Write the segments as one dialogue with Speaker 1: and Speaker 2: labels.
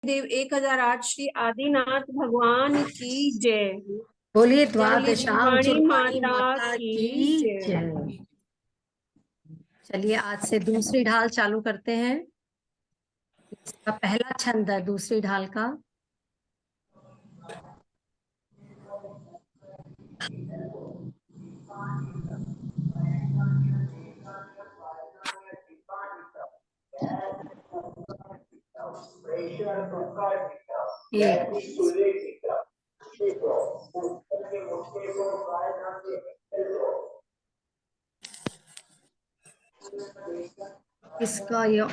Speaker 1: देव 1008 श्री आदिनाथ भगवान की जय।
Speaker 2: बोलिए
Speaker 1: बोलिए
Speaker 2: द्वादशाम
Speaker 1: चूड़ामणि
Speaker 2: चूड़ामणि
Speaker 1: माता
Speaker 2: माता
Speaker 1: की
Speaker 2: की
Speaker 1: जय।
Speaker 2: जय। चलिए आज से दूसरी ढाल चालू करते हैं। इसका पहला छंद है दूसरी ढाल का। इसका ये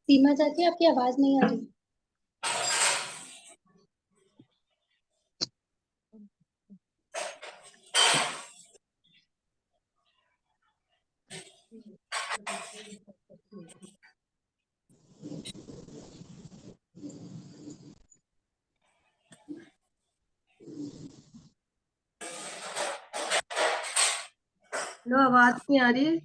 Speaker 3: सीमा चाची आपकी आवाज नहीं आ रही।
Speaker 2: लो आवाज नहीं आ रही।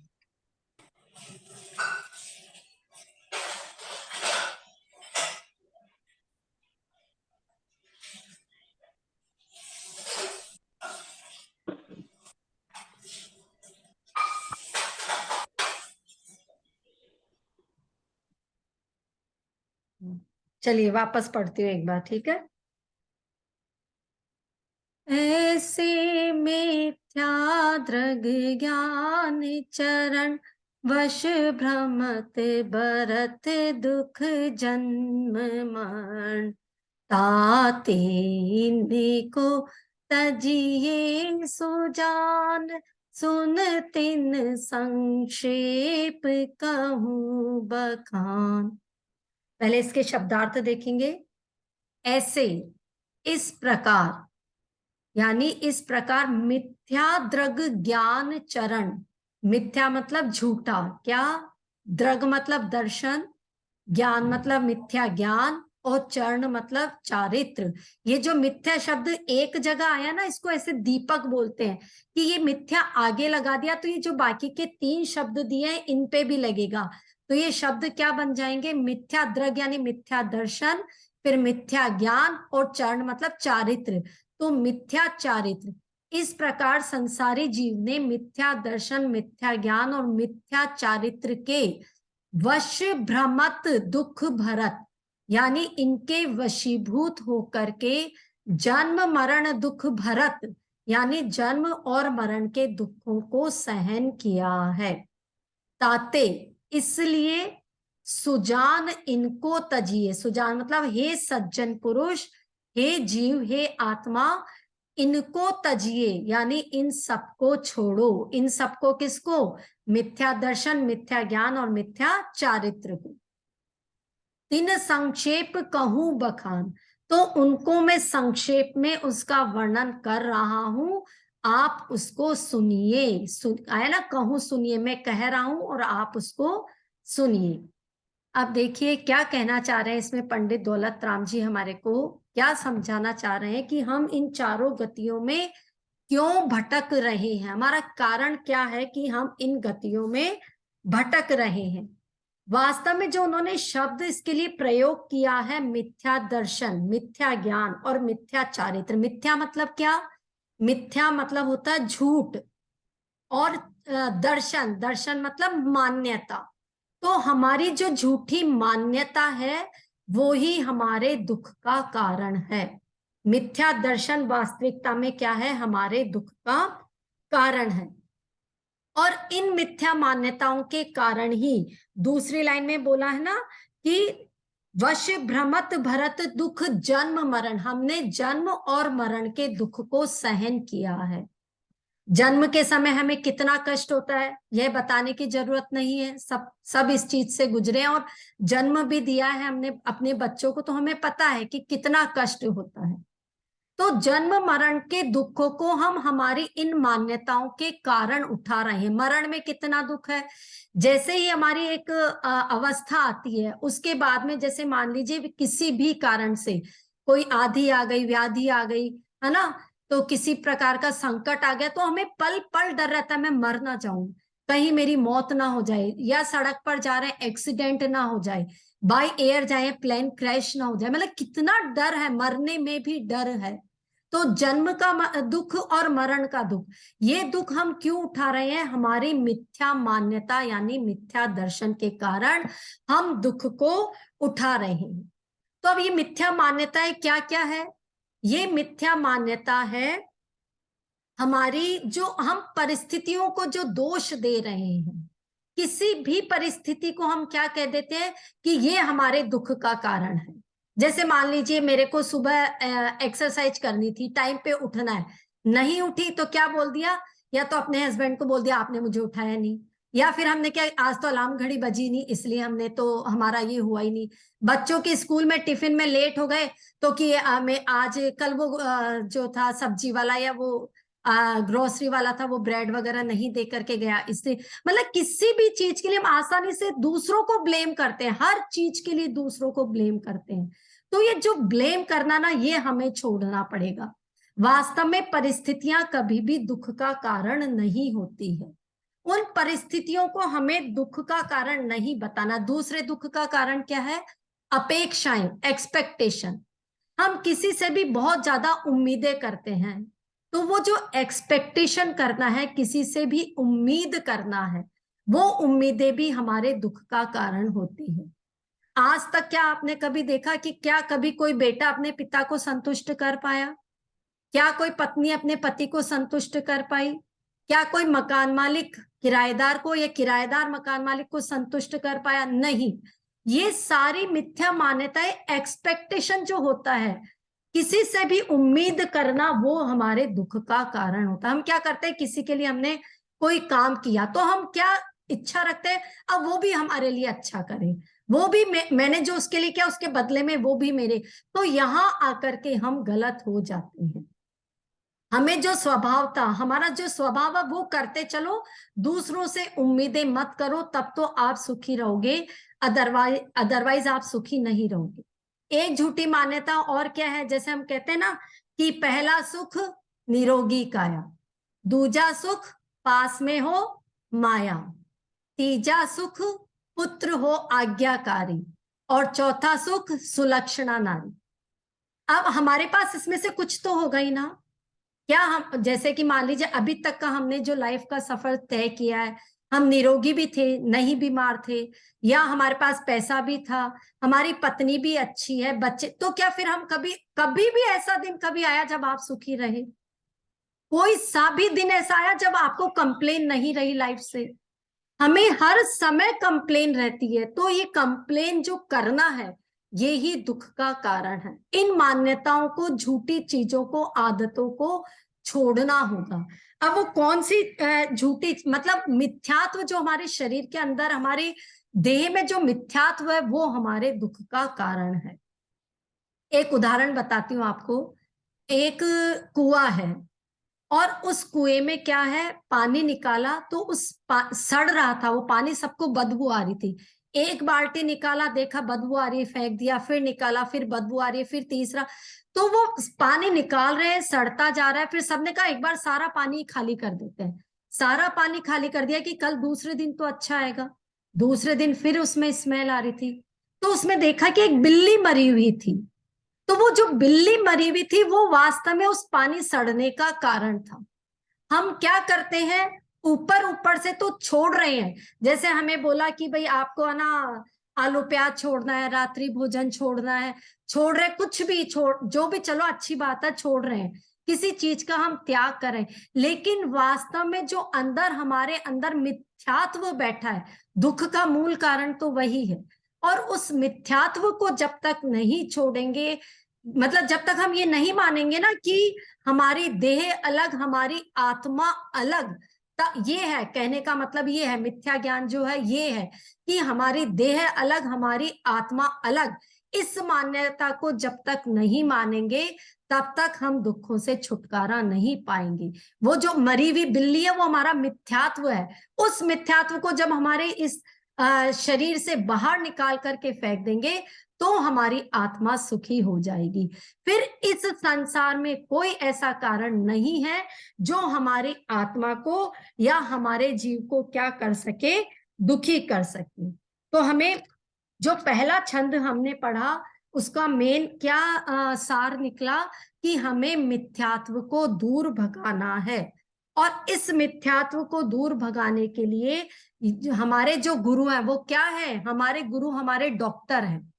Speaker 2: चलिए वापस पढ़ती हूँ एक बार, ठीक है। ऐसे मिथ्या दृग ज्ञान चरण वश भ्रमत बरत दुख जन्म मरण ताते इनको तजिए सुजान सुन तिन संक्षेप कहूँ बखान। पहले इसके शब्दार्थ देखेंगे। ऐसे, इस प्रकार, यानी इस प्रकार मिथ्या द्रग ज्ञान चरण। मिथ्या मतलब झूठा, क्या? द्रग मतलब दर्शन, ज्ञान मतलब मिथ्या ज्ञान, और चरण मतलब चारित्र। ये जो मिथ्या शब्द एक जगह आया ना, इसको ऐसे दीपक बोलते हैं कि ये मिथ्या आगे लगा दिया तो ये जो बाकी के 3 शब्द दिए हैं इन पे भी लगेगा। तो ये शब्द क्या बन जाएंगे? मिथ्या द्रग यानी मिथ्या दर्शन, फिर मिथ्या ज्ञान, और चरण मतलब चारित्र। तो मिथ्या चारित्र, इस प्रकार संसारी जीव ने मिथ्या दर्शन, मिथ्या ज्ञान और मिथ्या चारित्र के वश भ्रमत दुख भरत, यानी इनके वशीभूत होकर के जन्म मरण दुख भरत, यानी जन्म और मरण के दुखों को सहन किया है। ताते, इसलिए सुजान इनको तजिए। सुजान मतलब हे सज्जन पुरुष, हे जीव, हे आत्मा, इनको तजिए यानी इन सबको छोड़ो। इन सबको किसको? मिथ्या दर्शन, मिथ्या ज्ञान और मिथ्या चारित्र को। तीन संक्षेप कहूं बखान, तो उनको मैं संक्षेप में उसका वर्णन कर रहा हूं, आप उसको सुनिए। आया ना, कहूं सुनिए, मैं कह रहा हूं और आप उसको सुनिए। अब देखिए क्या कहना चाह रहे हैं इसमें पंडित दौलत राम जी, हमारे को क्या समझाना चाह रहे हैं कि हम इन चारों गतियों में क्यों भटक रहे हैं, हमारा कारण क्या है कि हम इन गतियों में भटक रहे हैं। वास्तव में जो उन्होंने शब्द इसके लिए प्रयोग किया है, मिथ्या दर्शन, मिथ्या ज्ञान और मिथ्या चारित्र। मिथ्या मतलब क्या? मिथ्या मतलब होता है झूठ, और दर्शन, दर्शन मतलब मान्यता, तो हमारी जो झूठी मान्यता है वो ही हमारे दुख का कारण है। मिथ्या दर्शन वास्तविकता में क्या है, हमारे दुख का कारण है। और इन मिथ्या मान्यताओं के कारण ही दूसरी लाइन में बोला है ना कि वश भ्रमत भरत दुख जन्म मरण, हमने जन्म और मरण के दुख को सहन किया है। जन्म के समय हमें कितना कष्ट होता है यह बताने की जरूरत नहीं है, सब इस चीज से गुजरे हैं, और जन्म भी दिया है हमने अपने बच्चों को, तो हमें पता है कि कितना कष्ट होता है। तो जन्म मरण के दुखों को हम हमारी इन मान्यताओं के कारण उठा रहे हैं। मरण में कितना दुख है, जैसे ही हमारी एक अवस्था आती है उसके बाद में, जैसे मान लीजिए किसी भी कारण से कोई आधी आ गई, व्याधि आ गई, है ना, तो किसी प्रकार का संकट आ गया, तो हमें पल पल डर रहता है मैं मर ना जाऊं, कहीं मेरी मौत ना हो जाए, या सड़क पर जा रहे हैं एक्सीडेंट ना हो जाए, बाय एयर जाए प्लेन क्रैश ना हो जाए, मतलब कितना डर है, मरने में भी डर है। तो जन्म का दुख और मरण का दुख, ये दुख हम क्यों उठा रहे हैं, हमारी मिथ्या मान्यता यानी मिथ्या दर्शन के कारण हम दुख को उठा रहे हैं। तो अब ये मिथ्या मान्यताएं क्या क्या है, ये मिथ्या मान्यता है हमारी, जो हम परिस्थितियों को जो दोष दे रहे हैं, किसी भी परिस्थिति को हम क्या कह देते हैं कि ये हमारे दुख का कारण है। जैसे मान लीजिए मेरे को सुबह एक्सरसाइज करनी थी, टाइम पे उठना है, नहीं उठी तो क्या बोल दिया, या तो अपने हस्बैंड को बोल दिया आपने मुझे उठाया नहीं, या फिर हमने क्या, आज तो अलार्म घड़ी बजी नहीं इसलिए हमने तो, हमारा ये हुआ ही नहीं। बच्चों के स्कूल में टिफिन में लेट हो गए तो कि मैं आज, कल वो जो था सब्जी वाला या वो ग्रोसरी वाला था, वो ब्रेड वगैरह नहीं दे करके गया, इससे मतलब किसी भी चीज के लिए हम आसानी से दूसरों को ब्लेम करते हैं, हर चीज के लिए दूसरों को ब्लेम करते हैं। तो ये जो ब्लेम करना ना, ये हमें छोड़ना पड़ेगा। वास्तव में परिस्थितियां कभी भी दुख का कारण नहीं होती है, उन परिस्थितियों को हमें दुख का कारण नहीं बताना। दूसरे दुख का कारण क्या है, अपेक्षाएं, एक्सपेक्टेशन। हम किसी से भी बहुत ज्यादा उम्मीदें करते हैं, तो वो जो एक्सपेक्टेशन करना है, किसी से भी उम्मीद करना है, वो उम्मीदें भी हमारे दुख का कारण होती है। आज तक क्या आपने कभी देखा कि क्या कभी कोई बेटा अपने पिता को संतुष्ट कर पाया, क्या कोई पत्नी अपने पति को संतुष्ट कर पाई, क्या कोई मकान मालिक किराएदार को या किराएदार मकान मालिक को संतुष्ट कर पाया, नहीं। ये सारी मिथ्या मान्यताएं, एक्सपेक्टेशन जो होता है, किसी से भी उम्मीद करना, वो हमारे दुख का कारण होता है। हम क्या करते हैं, किसी के लिए हमने कोई काम किया तो हम क्या इच्छा रखते हैं, अब वो भी हमारे लिए अच्छा करे, वो भी मैंने जो उसके लिए किया उसके बदले में वो भी मेरे, तो यहां आकर के हम गलत हो जाते हैं। हमें जो स्वभाव था, हमारा जो स्वभाव है वो करते चलो, दूसरों से उम्मीदें मत करो, तब तो आप सुखी रहोगे, अदरवाइज आप सुखी नहीं रहोगे। एक झूठी मान्यता और क्या है, जैसे हम कहते हैं ना कि पहला सुख निरोगी काया, दूजा सुख पास में हो माया, तीजा सुख पुत्र हो आज्ञाकारी, और चौथा सुख सुलक्षणा नारी। अब हमारे पास इसमें से कुछ तो होगा ही ना, क्या हम, जैसे कि मान लीजिए अभी तक का हमने जो लाइफ का सफर तय किया है, हम निरोगी भी थे, नहीं बीमार थे, या हमारे पास पैसा भी था, हमारी पत्नी भी अच्छी है, बच्चे, तो क्या फिर हम कभी भी ऐसा दिन कभी आया जब आप सुखी रहे? कोई सा भी दिन ऐसा आया जब आपको कंप्लेन नहीं रही लाइफ से? हमें हर समय कंप्लेन रहती है, तो ये कंप्लेन जो करना है, ये ही दुख का कारण है। इन मान्यताओं को, झूठी चीजों को, आदतों को छोड़ना होगा। अब वो कौन सी झूठी, मतलब मिथ्यात्व जो हमारे शरीर के अंदर, हमारे देह में जो मिथ्यात्व है, वो हमारे दुख का कारण है। एक उदाहरण बताती हूँ आपको। एक कुआं है और उस कुएं में क्या है, पानी निकाला तो सड़ रहा था वो पानी, सबको बदबू आ रही थी। एक बाल्टी निकाला, देखा बदबू आ रही है, फेंक दिया, फिर निकाला, फिर बदबू आ रही है, फिर तीसरा, तो वो पानी निकाल रहे हैं, सड़ता जा रहा है। फिर सबने कहा एक बार सारा पानी खाली कर देते हैं। सारा पानी खाली कर दिया कि कल दूसरे दिन तो अच्छा आएगा। दूसरे दिन फिर उसमें स्मेल आ रही थी, तो उसमें देखा कि एक बिल्ली मरी हुई थी। तो वो जो बिल्ली मरी हुई थी वो वास्तव में उस पानी सड़ने का कारण था। हम क्या करते हैं, ऊपर ऊपर से तो छोड़ रहे हैं। जैसे हमें बोला कि भाई आपको है ना आलू प्याज छोड़ना है, रात्रि भोजन छोड़ना है, छोड़ रहे, कुछ भी छोड़, जो भी, चलो अच्छी बात है, छोड़ रहे हैं, किसी चीज का हम त्याग करें, लेकिन वास्तव में जो अंदर हमारे अंदर मिथ्यात्व बैठा है, दुख का मूल कारण तो वही है। और उस मिथ्यात्व को जब तक नहीं छोड़ेंगे, मतलब जब तक हम ये नहीं मानेंगे ना कि हमारी देह अलग, हमारी आत्मा अलग, ये है कहने का मतलब, ये है मिथ्या ज्ञान जो है, ये है कि हमारी देह अलग, हमारी आत्मा अलग। इस मान्यता को जब तक नहीं मानेंगे तब तक हम दुखों से छुटकारा नहीं पाएंगे। वो जो मरी हुई बिल्ली है वो हमारा मिथ्यात्व है। उस मिथ्यात्व को जब हमारे इस शरीर से बाहर निकाल करके फेंक देंगे तो हमारी आत्मा सुखी हो जाएगी। फिर इस संसार में कोई ऐसा कारण नहीं है जो हमारी आत्मा को या हमारे जीव को क्या कर सके, दुखी कर सके। तो हमें जो पहला छंद हमने पढ़ा उसका मेन क्या सार निकला कि हमें मिथ्यात्व को दूर भगाना है। और इस मिथ्यात्व को दूर भगाने के लिए हमारे जो गुरु हैं वो क्या है, हमारे गुरु हमारे डॉक्टर हैं।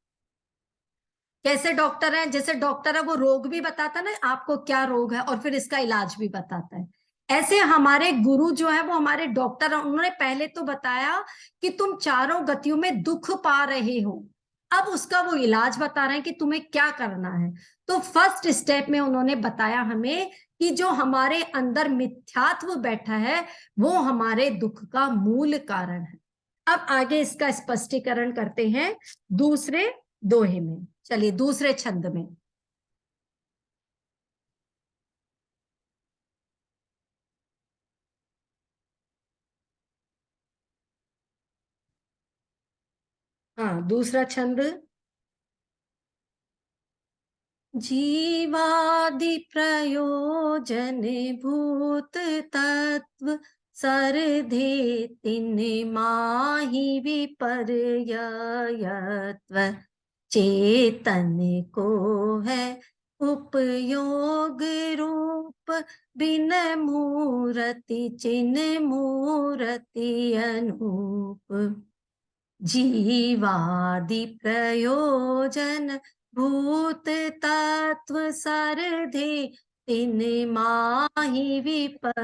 Speaker 2: कैसे डॉक्टर है? जैसे डॉक्टर है वो रोग भी बताता है ना, आपको क्या रोग है, और फिर इसका इलाज भी बताता है। ऐसे हमारे गुरु जो है वो हमारे डॉक्टर हैं। उन्होंने पहले तो बताया कि तुम चारों गतियों में दुख पा रहे हो, अब उसका वो इलाज बता रहे हैं कि तुम्हें क्या करना है। तो फर्स्ट स्टेप में उन्होंने बताया हमें कि जो हमारे अंदर मिथ्यात्व बैठा है वो हमारे दुख का मूल कारण है। अब आगे इसका स्पष्टीकरण करते हैं दूसरे दोहे में। चलिए दूसरे छंद में। हाँ, दूसरा छंद। जीवादि प्रयोजन भूत तत्व सरधे तिन माहि विपर्ययत्व चेतन को है उपयोग रूप बिन मूरति चिन्ह मूरति अनूप। जीवादि प्रयोजन भूत तत्व सरधे तिन माहि विपर्ययत्व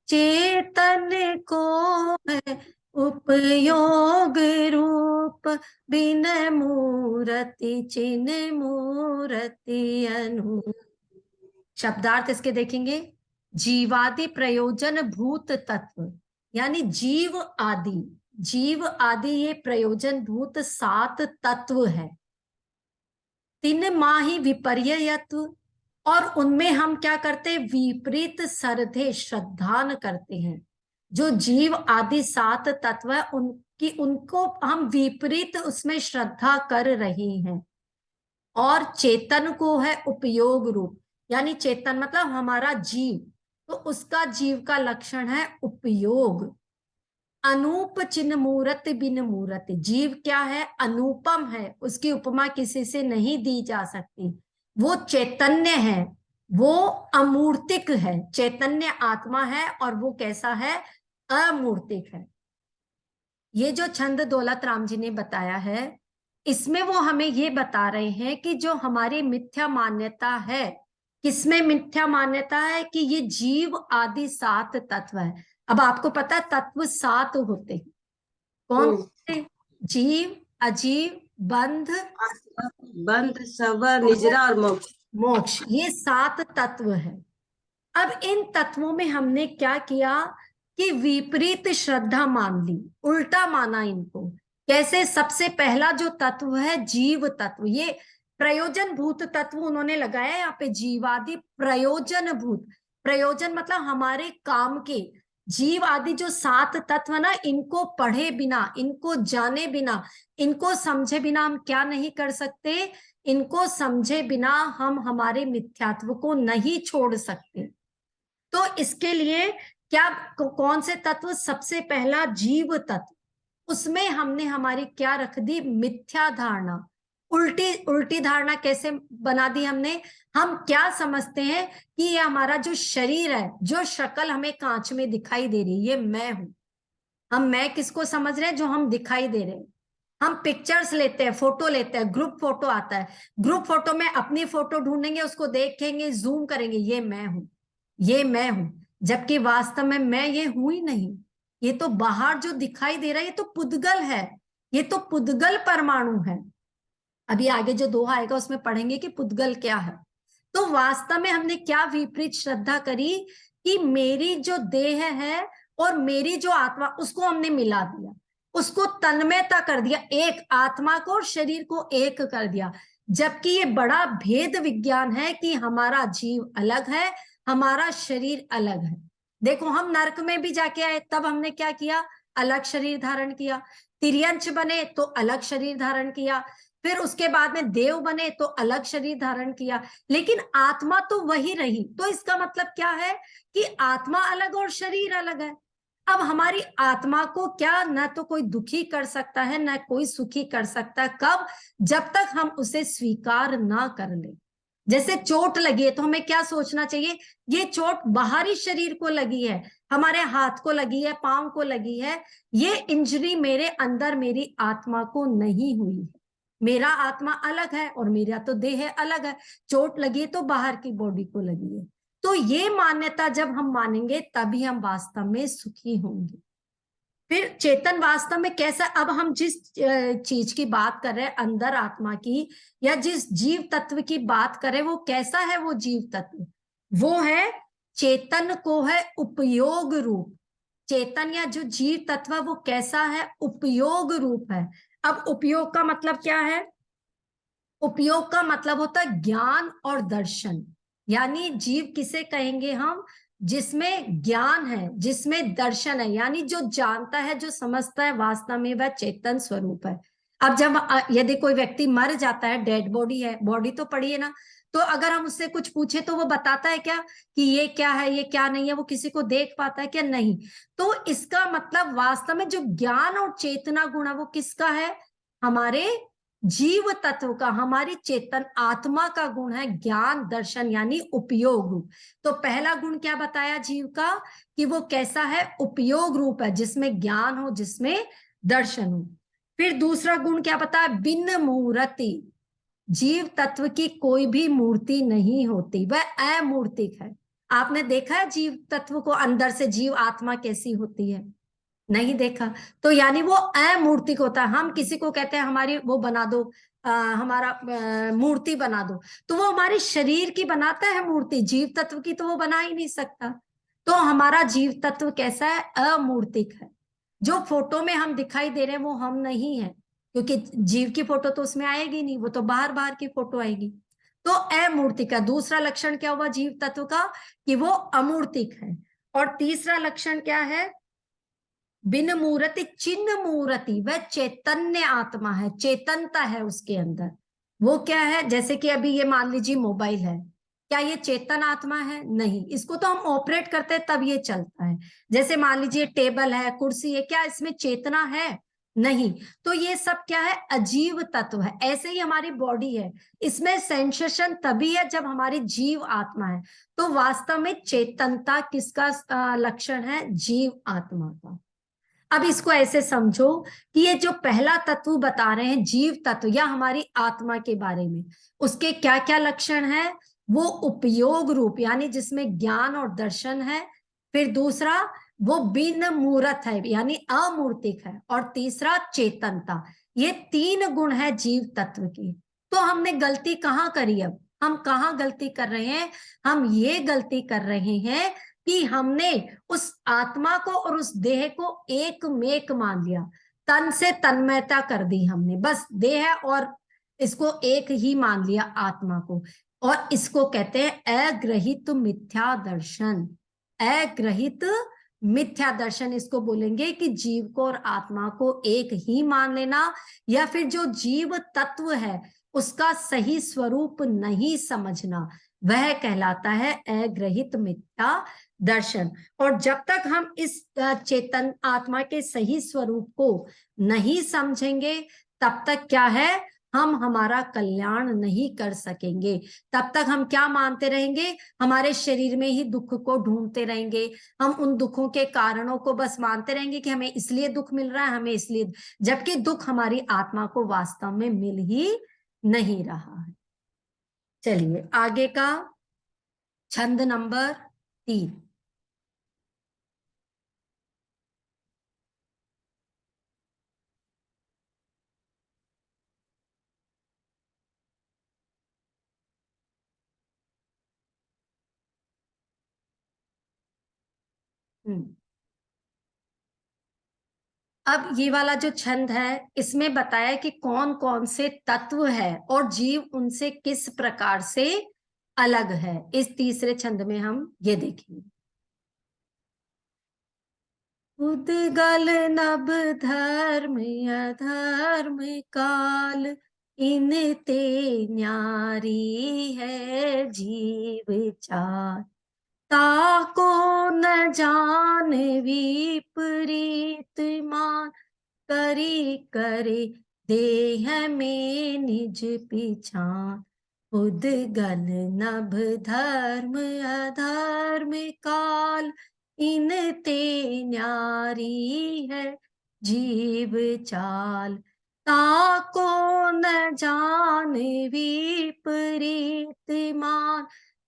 Speaker 2: चेतन को है उपयोग रूप बिन मूरति चिन्ह मूरति अनूप। शब्दार्थ इसके देखेंगे। जीवादि प्रयोजन भूत तत्व यानी जीव आदि, जीव आदि ये प्रयोजन भूत 7 तत्व है। तिन माहि विपर्ययत्व, और उनमें हम क्या करते, विपरीत सरधे श्रद्धान करते हैं। जो जीव आदि 7 तत्व है उनको हम विपरीत उसमें श्रद्धा कर रहे हैं। और चेतन को है उपयोग रूप, यानी चेतन मतलब हमारा जीव, तो उसका जीव का लक्षण है उपयोग। अनूप चिन्ह मूरत बिन मूरत, जीव क्या है, अनुपम है, उसकी उपमा किसी से नहीं दी जा सकती। वो चैतन्य है, वो अमूर्तिक है। चैतन्य आत्मा है और वो कैसा है, अमूर्तिक है। ये जो छंद दौलत राम जी ने बताया है इसमें वो हमें ये बता रहे हैं कि जो हमारी मिथ्या मान्यता है, किसमें मिथ्या मान्यता है कि ये जीव आदि 7 तत्व है। अब आपको पता है तत्व 7 होते हैं, कौन से? जीव, अजीव, बंध,
Speaker 4: बंध, सवर, निजरा और मोक्ष।
Speaker 2: मोक्ष, ये 7 तत्व है। अब इन तत्वों में हमने क्या किया कि विपरीत श्रद्धा मान ली, उल्टा माना इनको। कैसे? सबसे पहला जो तत्व है जीव तत्व, ये प्रयोजन भूत तत्व उन्होंने लगाया यहाँ पे, जीवादि प्रयोजन भूत। प्रयोजन मतलब हमारे काम के। जीव आदि जो 7 तत्व ना, इनको पढ़े बिना, इनको जाने बिना, इनको समझे बिना हम क्या नहीं कर सकते, इनको समझे बिना हम हमारे मिथ्यात्व को नहीं छोड़ सकते। तो इसके लिए क्या, कौन से तत्व? सबसे पहला जीव तत्व, उसमें हमने हमारी क्या रख दी, मिथ्या धारणा। उल्टी उल्टी धारणा कैसे बना दी हमने? हम क्या समझते हैं कि ये हमारा जो शरीर है, जो शक्ल हमें कांच में दिखाई दे रही है, ये मैं हूं। हम मैं किसको समझ रहे हैं? जो हम दिखाई दे रहे हैं। हम पिक्चर्स लेते हैं, फोटो लेते हैं, ग्रुप फोटो आता है, ग्रुप फोटो में अपनी फोटो ढूंढेंगे, उसको देखेंगे, जूम करेंगे, ये मैं हूं, ये मैं हूं। जबकि वास्तव में मैं ये हूं ही नहीं। ये तो बाहर जो दिखाई दे रहा है, ये तो पुद्गल है, ये तो पुद्गल परमाणु है। अभी आगे जो दोहा आएगा उसमें पढ़ेंगे कि पुद्गल क्या है। तो वास्तव में हमने क्या विपरीत श्रद्धा करी कि मेरी जो देह है और मेरी जो आत्मा, उसको हमने मिला दिया, उसको तन्मयता कर दिया, एक आत्मा को और शरीर को एक कर दिया। जबकि ये बड़ा भेद विज्ञान है कि हमारा जीव अलग है, हमारा शरीर अलग है। देखो, हम नरक में भी जाके आए, तब हमने क्या किया? अलग शरीर धारण किया। तिर्यंच बने तो अलग शरीर धारण किया, फिर उसके बाद में देव बने तो अलग शरीर धारण किया, लेकिन आत्मा तो वही रही। तो इसका मतलब क्या है कि आत्मा अलग और शरीर अलग है। अब हमारी आत्मा को क्या न तो कोई दुखी कर सकता है, न कोई सुखी कर सकता है। कब? जब तक हम उसे स्वीकार ना कर ले। जैसे चोट लगी है तो हमें क्या सोचना चाहिए? ये चोट बाहरी शरीर को लगी है, हमारे हाथ को लगी है, पांव को लगी है, ये इंजरी मेरे अंदर मेरी आत्मा को नहीं हुई है। मेरा आत्मा अलग है और मेरा तो देह अलग है। चोट लगी तो बाहर की बॉडी को लगी है। तो ये मान्यता जब हम मानेंगे तभी हम वास्तव में सुखी होंगे। फिर चेतन वास्तव में कैसा? अब हम जिस चीज की बात कर रहे हैं, अंदर आत्मा की, या जिस जीव तत्व की बात करें, वो कैसा है? वो जीव तत्व वो है चेतन को है उपयोग रूप। चेतन या जो जीव तत्व वो कैसा है? उपयोग रूप है। अब उपयोग का मतलब क्या है? उपयोग का मतलब होता है ज्ञान और दर्शन। यानी जीव किसे कहेंगे हम? जिसमें ज्ञान है, जिसमें दर्शन है, यानी जो जानता है, जो समझता है, वास्तव में वह चेतन स्वरूप है। अब जब यदि कोई व्यक्ति मर जाता है, डेड बॉडी है, बॉडी तो पड़ी है ना, तो अगर हम उससे कुछ पूछे तो वो बताता है क्या कि ये क्या है, ये क्या नहीं है? वो किसी को देख पाता है क्या? नहीं। तो इसका मतलब वास्तव में जो ज्ञान और चेतना गुण है वो किसका है? हमारे जीव तत्व का, हमारी चेतन आत्मा का गुण है ज्ञान दर्शन, यानी उपयोग रूप। तो पहला गुण क्या बताया जीव का? कि वो कैसा है? उपयोग रूप है, जिसमें ज्ञान हो, जिसमें दर्शन हो। फिर दूसरा गुण क्या बताया? बिन मूर्ति। जीव तत्व की कोई भी मूर्ति नहीं होती, वह अमूर्तिक है। आपने देखा है जीव तत्व को अंदर से जीव आत्मा कैसी होती है? नहीं देखा। तो यानी वो अमूर्तिक होता है। हम किसी को कहते हैं हमारी वो बना दो, हमारा मूर्ति बना दो, तो वो हमारे शरीर की बनाता है मूर्ति, जीव तत्व की तो वो बना ही नहीं सकता। तो हमारा जीव तत्व कैसा है? अमूर्तिक है। जो फोटो में हम दिखाई दे रहे हैं वो हम नहीं है, क्योंकि जीव की फोटो तो उसमें आएगी नहीं, वो तो बाहर बाहर की फोटो आएगी। तो अमूर्तिक का दूसरा लक्षण क्या हुआ जीव तत्व का? कि वो अमूर्तिक है। और तीसरा लक्षण क्या है? बिन मूर्ति चिन्ह मूर्ति, वह चैतन्य आत्मा है, चेतनता है उसके अंदर। वो क्या है? जैसे कि अभी ये मान लीजिए मोबाइल है, क्या ये चेतन आत्मा है? नहीं। इसको तो हम ऑपरेट करते हैं तब ये चलता है। जैसे मान लीजिए टेबल है, कुर्सी है, क्या इसमें चेतना है? नहीं। तो ये सब क्या है? अजीव तत्व है। ऐसे ही हमारी बॉडी है, इसमें सेंसेशन तभी है जब हमारी जीव आत्मा है। तो वास्तव में चेतनता किसका लक्षण है? जीव आत्मा का। अब इसको ऐसे समझो कि ये जो पहला तत्व बता रहे हैं जीव तत्व या हमारी आत्मा के बारे में, उसके क्या क्या लक्षण है? वो उपयोग रूप, यानी जिसमें ज्ञान और दर्शन है। फिर दूसरा, वो बिन मूर्त है, यानी अमूर्तिक है। और तीसरा, चेतनता। ये तीन गुण है जीव तत्व की। तो हमने गलती कहाँ करी? अब हम कहाँ गलती कर रहे हैं? हम ये गलती कर रहे हैं कि हमने उस आत्मा को और उस देह को एक मेक मान लिया, तन से तन्मयता कर दी हमने, बस देह और इसको एक ही मान लिया, आत्मा को। और इसको कहते हैं अग्रहित मिथ्या दर्शन। अग्रहित मिथ्या दर्शन इसको बोलेंगे कि जीव को और आत्मा को एक ही मान लेना, या फिर जो जीव तत्व है उसका सही स्वरूप नहीं समझना, वह कहलाता है अग्रहित मिथ्या दर्शन। और जब तक हम इस चेतन आत्मा के सही स्वरूप को नहीं समझेंगे, तब तक क्या है? हम हमारा कल्याण नहीं कर सकेंगे। तब तक हम क्या मानते रहेंगे, हमारे शरीर में ही दुख को ढूंढते रहेंगे, हम उन दुखों के कारणों को बस मानते रहेंगे कि हमें इसलिए दुख मिल रहा है, हमें इसलिए, जबकि दुख हमारी आत्मा को वास्तव में मिल ही नहीं रहा है। चलिए आगे का छंद नंबर 3। अब ये वाला जो छंद है इसमें बताया कि कौन कौन से तत्व है और जीव उनसे किस प्रकार से अलग है। इस तीसरे छंद में हम ये देखेंगे। उद्गल नभ धर्म अधर्म काल, इनते न्यारी है जीव चाल। ताको न जान विपरीत मान, करी करे देह में निज पिछान। उद्गल नभ धर्म अधर्म काल, इनते न्यारी है जीव चाल। ताको न जान विपरीत मान,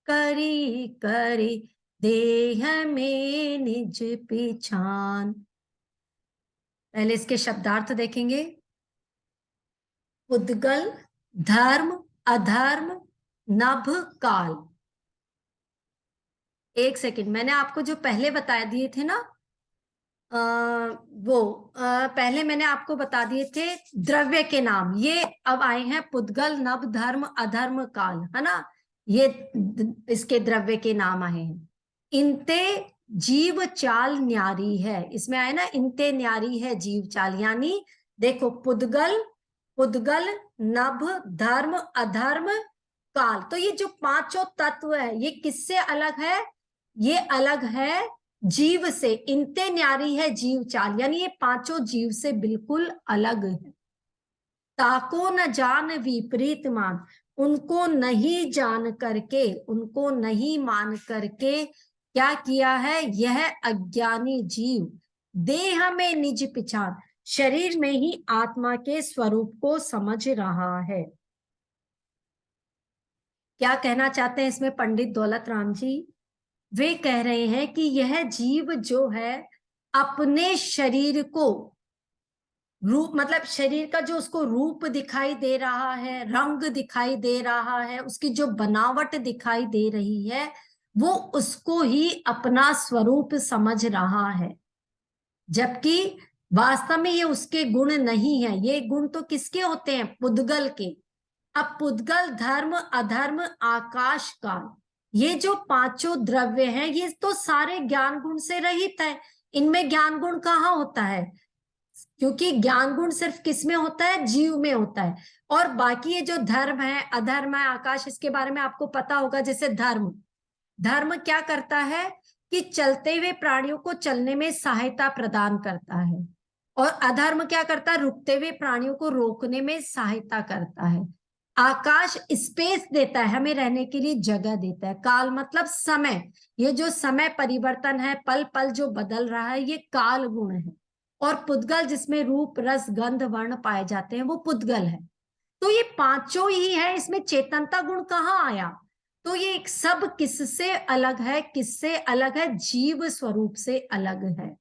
Speaker 2: करी करे देह में निज पिछान। पहले इसके शब्दार्थ देखेंगे। उद्गल धर्म अधर्म नभ काल। एक सेकंड, मैंने आपको जो पहले बता दिए थे ना, पहले मैंने आपको बता दिए थे द्रव्य के नाम, ये अब आए हैं पुद्गल नभ धर्म अधर्म काल, है ना, ये इसके द्रव्य के नाम आए हैं। इनते जीव चाल न्यारी है, इसमें आए ना इनते न्यारी है जीव चाल, यानी देखो पुद्गल पुद्गल नभ धर्म अधर्म काल, तो ये जो पांचों तत्व है ये किससे अलग है, ये अलग है जीव से। इनते न्यारी है जीव चाल, यानी ये पांचों जीव से बिल्कुल अलग है। ताको न जान विपरीत मान, उनको नहीं जान करके, उनको नहीं मान करके क्या किया है यह अज्ञानी जीव, देह में निज पिछान, शरीर में ही आत्मा के स्वरूप को समझ रहा है। क्या कहना चाहते हैं इसमें पंडित दौलत राम जी? वे कह रहे हैं कि यह जीव जो है अपने शरीर को रूप, मतलब शरीर का जो उसको रूप दिखाई दे रहा है, रंग दिखाई दे रहा है, उसकी जो बनावट दिखाई दे रही है, वो उसको ही अपना स्वरूप समझ रहा है, जबकि वास्तव में ये उसके गुण नहीं है। ये गुण तो किसके होते हैं, पुद्गल के। अब पुद्गल धर्म अधर्म आकाश काल, ये जो पांचों द्रव्य हैं ये तो सारे ज्ञान गुण से रहित है, इनमें ज्ञान गुण कहाँ होता है, क्योंकि ज्ञान गुण सिर्फ किस में होता है, जीव में होता है। और बाकी ये जो धर्म है अधर्म है आकाश, इसके बारे में आपको पता होगा। जैसे धर्म, धर्म क्या करता है कि चलते हुए प्राणियों को चलने में सहायता प्रदान करता है, और अधर्म क्या करता है, रुकते हुए प्राणियों को रोकने में सहायता करता है। आकाश स्पेस देता है, हमें रहने के लिए जगह देता है। काल मतलब समय, ये जो समय परिवर्तन है, पल पल जो बदल रहा है, ये काल गुण है। और पुद्गल जिसमें रूप रस गंध वर्ण पाए जाते हैं, वो पुद्गल है। तो ये पांचों ही है, इसमें चेतनता गुण कहाँ आया? तो ये सब किससे अलग है, किससे अलग है, जीव स्वरूप से अलग है।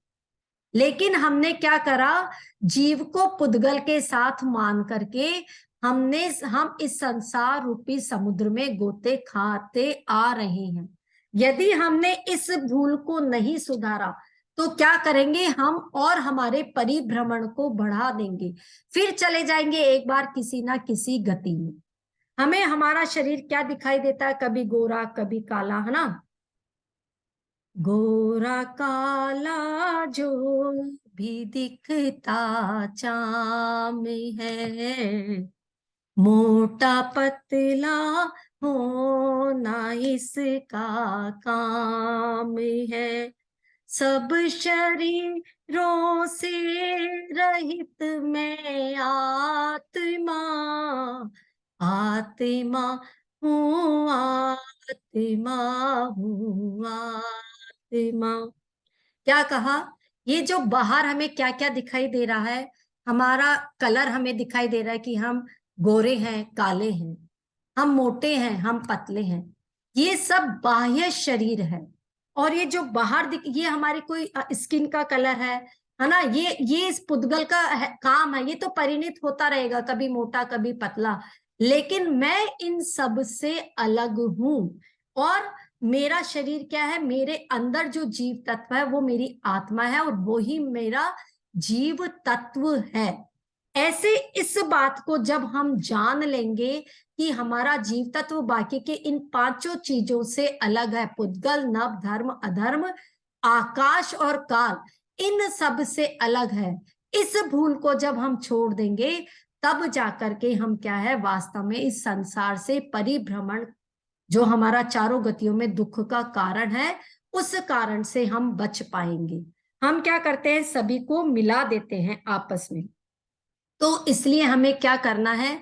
Speaker 2: लेकिन हमने क्या करा, जीव को पुद्गल के साथ मान करके हम इस संसार रूपी समुद्र में गोते खाते आ रहे हैं। यदि हमने इस भूल को नहीं सुधारा तो क्या करेंगे हम, और हमारे परिभ्रमण को बढ़ा देंगे, फिर चले जाएंगे एक बार किसी ना किसी गति में। हमें हमारा शरीर क्या दिखाई देता है, कभी गोरा कभी काला, है ना, गोरा काला जो भी दिखता चाम है, मोटा पतला होना इसका काम है। सब शरीरों से रहित मैं आत्मा, आत्मा हूँ, आत्मा हूँ, आत्मा। क्या कहा? ये जो बाहर हमें क्या क्या दिखाई दे रहा है, हमारा कलर हमें दिखाई दे रहा है कि हम गोरे हैं, काले हैं, हम मोटे हैं, हम पतले हैं, ये सब बाह्य शरीर है। और ये जो बाहर ये हमारी कोई स्किन का कलर है ना, ये इस पुद्गल का काम है, ये तो परिणित होता रहेगा, कभी मोटा कभी पतला, लेकिन मैं इन सब से अलग हूं। और मेरा शरीर क्या है, मेरे अंदर जो जीव तत्व है वो मेरी आत्मा है, और वो ही मेरा जीव तत्व है। ऐसे इस बात को जब हम जान लेंगे कि हमारा जीव तत्व बाकी के इन पांचों चीजों से अलग है, पुद्गल, नभ, धर्म, अधर्म, आकाश और काल, इन सब से अलग है, इस भूल को जब हम छोड़ देंगे, तब जाकर के हम क्या है, वास्तव में इस संसार से परिभ्रमण, जो हमारा चारों गतियों में दुख का कारण है, उस कारण से हम बच पाएंगे। हम क्या करते हैं, सभी को मिला देते हैं आपस में। तो इसलिए हमें क्या करना है,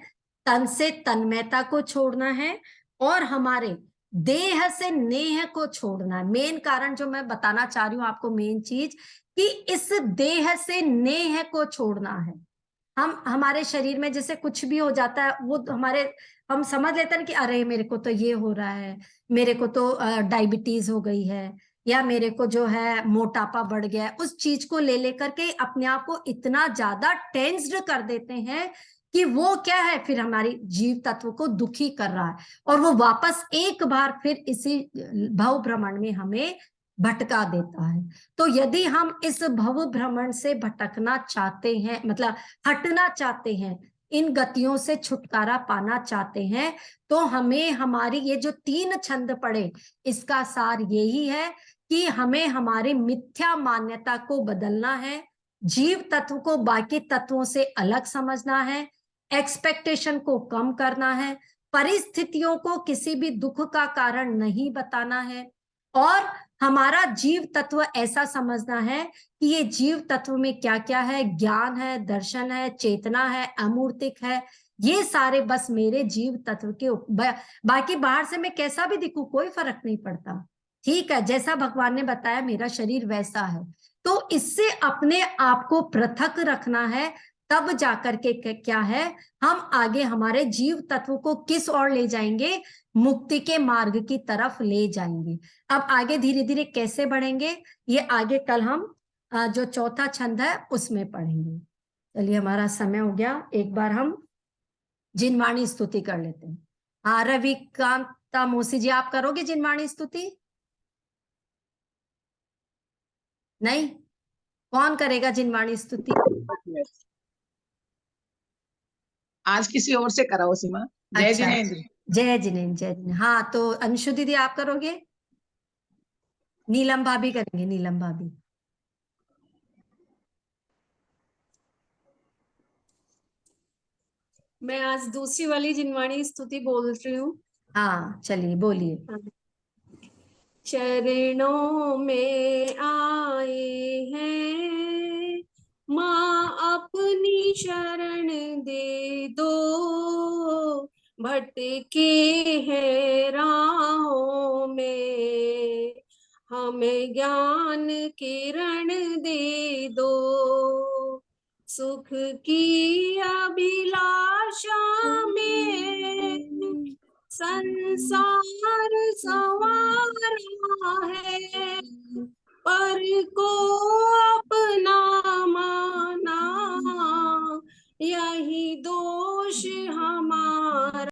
Speaker 2: तन से तन्मयता को छोड़ना है, और हमारे देह से नेह को छोड़ना है। मेन कारण जो मैं बताना चाह रही हूं आपको, मेन चीज, कि इस देह से नेह को छोड़ना है। हमारे शरीर में जैसे कुछ भी हो जाता है, वो हम समझ लेते हैं कि अरे मेरे को तो ये हो रहा है, मेरे को तो डायबिटीज हो गई है, या मेरे को जो है मोटापा बढ़ गया है, उस चीज को ले लेकर के अपने आप को इतना ज्यादा टेंस्ड कर देते हैं कि वो क्या है, फिर हमारी जीव तत्व को दुखी कर रहा है, और वो वापस एक बार फिर इसी भव भ्रमण में हमें भटका देता है। तो यदि हम इस भव भ्रमण से भटकना चाहते हैं, मतलब हटना चाहते हैं, इन गतियों से छुटकारा पाना चाहते हैं, तो हमें हमारी ये जो 3 छंद पढ़े, इसका सार यही है कि हमें हमारी मिथ्या मान्यता को बदलना है, जीव तत्व को बाकी तत्वों से अलग समझना है, एक्सपेक्टेशन को कम करना है, परिस्थितियों को किसी भी दुख का कारण नहीं बताना है, और हमारा जीव तत्व ऐसा समझना है कि ये जीव तत्व में क्या क्या है, ज्ञान है, दर्शन है, चेतना है, अमूर्तिक है, ये सारे बस मेरे जीव तत्व के बाकी बाहर से मैं कैसा भी दिखूं कोई फर्क नहीं पड़ता, ठीक है, जैसा भगवान ने बताया मेरा शरीर वैसा है। तो इससे अपने आप को पृथक रखना है, तब जाकर के क्या है, हम आगे हमारे जीव तत्व को किस ओर ले जाएंगे, मुक्ति के मार्ग की तरफ ले जाएंगे। अब आगे धीरे धीरे कैसे बढ़ेंगे, ये आगे कल हम जो चौथा छंद है उसमें पढ़ेंगे। चलिए, हमारा समय हो गया, एक बार हम जिनवाणी स्तुति कर लेते हैं। हाँ, रविकांता मोसी जी, आप करोगे जिनवाणी स्तुति? नहीं, कौन करेगा जिनवाणी स्तुति?
Speaker 5: आज किसी और से कराओ सीमा। जय जिनेंद्र।
Speaker 2: जय जिनेंद्र, जय जिनेंद्र। हाँ, तो अंशु दीदी आप करोगे? नीलम भाभी करेंगे, नीलम भाभी।
Speaker 1: मैं आज दूसरी वाली जिनवाणी स्तुति बोल रही हूँ।
Speaker 2: हाँ, चलिए बोलिए।
Speaker 1: चरणों में आए हैं, माँ अपनी शरण दे दो, भटके हैं राहों में, हमें ज्ञान किरण दे दो, सुख की अभिलाषा में संसार संवारा है, पर को अपना माना, यही दोष हमारा।